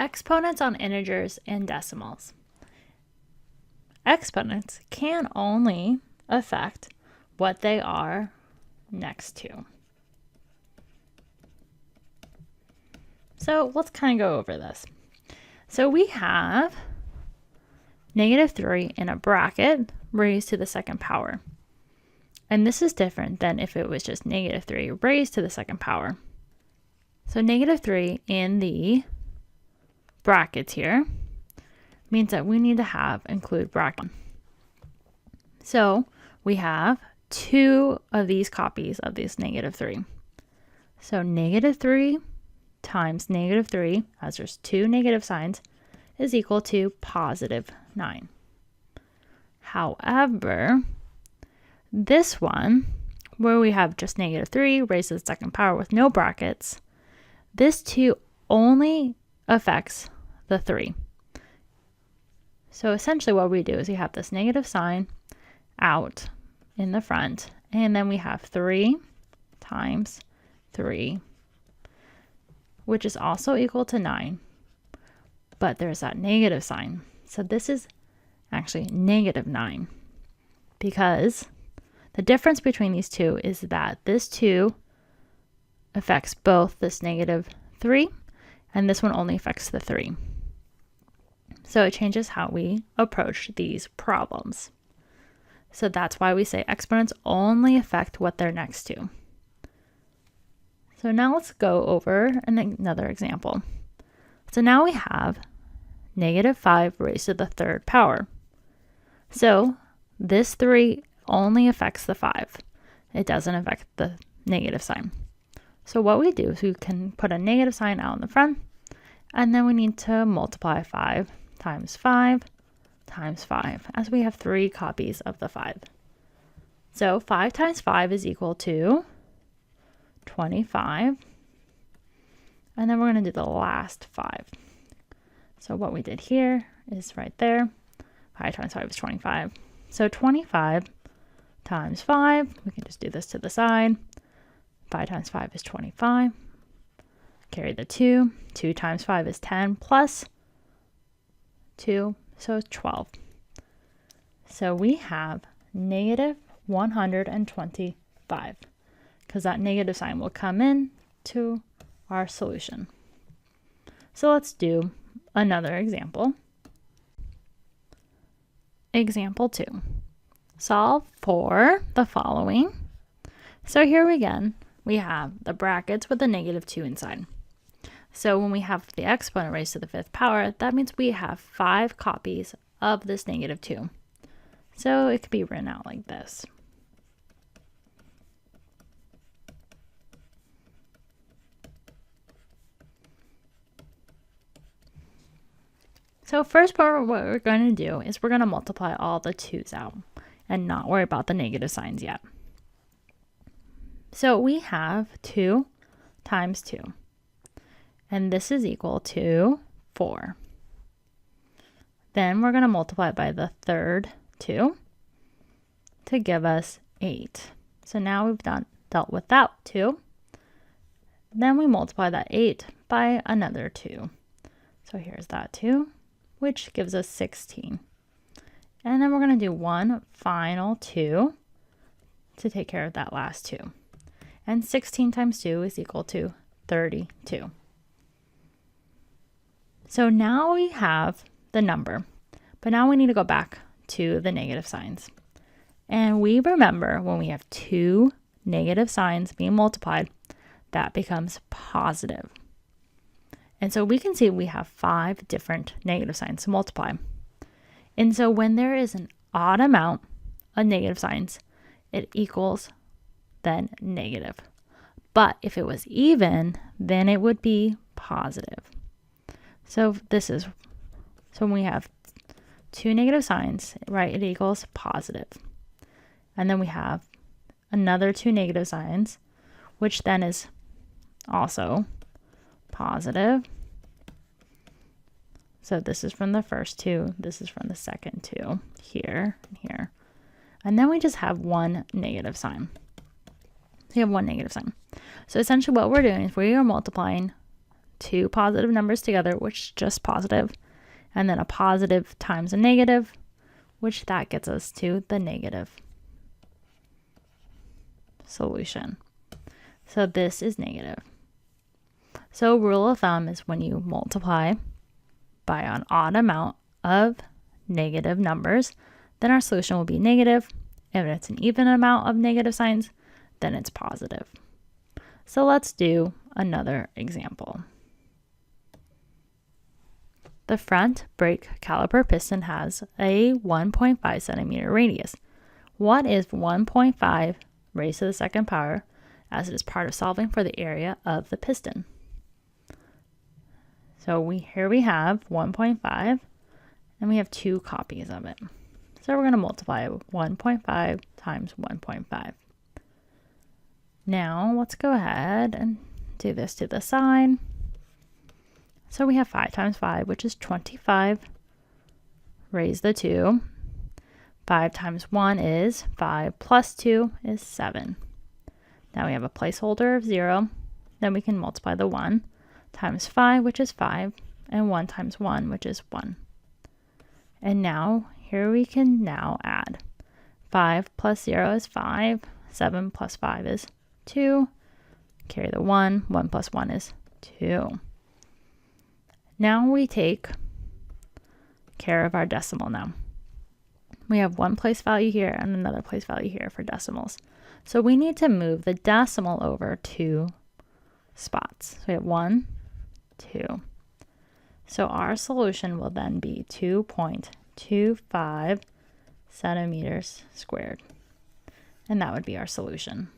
Exponents on integers and decimals. Exponents can only affect what they are next to. So let's kind of go over this. So we have -3 in a bracket raised to the second power. And this is different than if it was just -3 raised to the second power. So -3 in the brackets here means that we need to include bracket. So we have 2 of these copies of this -3. So -3 times -3, as there's 2 negative signs, is equal to +9. However, this one, where we have just -3 raised to the second power with no brackets, this 2 only affects the 3. So essentially what we do is we have this negative sign out in the front, and then we have 3 times 3, which is also equal to 9. But there's that negative sign. So this is actually -9, because the difference between these two is that this 2 affects both this -3, and this one only affects the 3. So it changes how we approach these problems. So that's why we say exponents only affect what they're next to. So now let's go over another example. So now we have -5 raised to the third power. So this 3 only affects the 5. It doesn't affect the negative sign. So what we do is we can put a negative sign out in the front, and then we need to multiply 5 times 5 times 5, as we have 3 copies of the 5. So 5 times 5 is equal to 25. And then we're going to do the last 5. So what we did here is right there. 5 times 5 is 25. So 25 times 5, we can just do this to the side. 5 times 5 is 25. Carry the 2. 2 times 5 is 10 plus 2, so it's 12. So we have -125, because that negative sign will come in to our solution. So let's do another example. Example 2. Solve for the following. So here again, we have the brackets with the -2 inside. So when we have the exponent raised to the 5th power, that means we have 5 copies of this -2. So it could be written out like this. So first part, what we're going to do is we're going to multiply all the 2's out and not worry about the negative signs yet. So we have 2 times 2. And this is equal to 4. Then we're going to multiply by the third 2 to give us 8. So now we've dealt with that 2. Then we multiply that 8 by another 2. So here's that 2, which gives us 16. And then we're going to do one final 2 to take care of that last 2. And 16 times 2 is equal to 32. So now we have the number, but now we need to go back to the negative signs. And we remember when we have 2 negative signs being multiplied, that becomes positive. And so we can see we have 5 different negative signs to multiply. And so when there is an odd amount of negative signs, it equals then negative. But if it was even, then it would be positive. So when we have 2 negative signs, right, it equals positive. And then we have another 2 negative signs, which then is also positive. So this is from the first 2, this is from the second 2, here and here. And then we just have 1 negative sign. So you have 1 negative sign. So essentially what we're doing is we are multiplying two positive numbers together, which is just positive, and then a positive times a negative, which that gets us to the negative solution. So this is negative. So rule of thumb is when you multiply by an odd amount of negative numbers, then our solution will be negative. If it's an even amount of negative signs, then it's positive. So let's do another example. The front brake caliper piston has a 1.5 centimeter radius. What is 1.5 raised to the second power, as it is part of solving for the area of the piston? So here we have 1.5, and we have two copies of it. So we're going to multiply 1.5 times 1.5. Now let's go ahead and do this to the side. So we have 5 times 5, which is 25. Raise the 2. 5 times 1 is 5 plus 2 is 7. Now we have a placeholder of 0. Then we can multiply the 1 times 5, which is 5, and 1 times 1, which is 1. And now here we can now add. 5 plus 0 is 5. 7 plus 5 is 2. Carry the 1. 1 plus 1 is 2. Now we take care of our decimal now. We have one place value here and another place value here for decimals. So we need to move the decimal over 2 spots. So we have 1, 2. So our solution will then be 2.25 centimeters squared. And that would be our solution.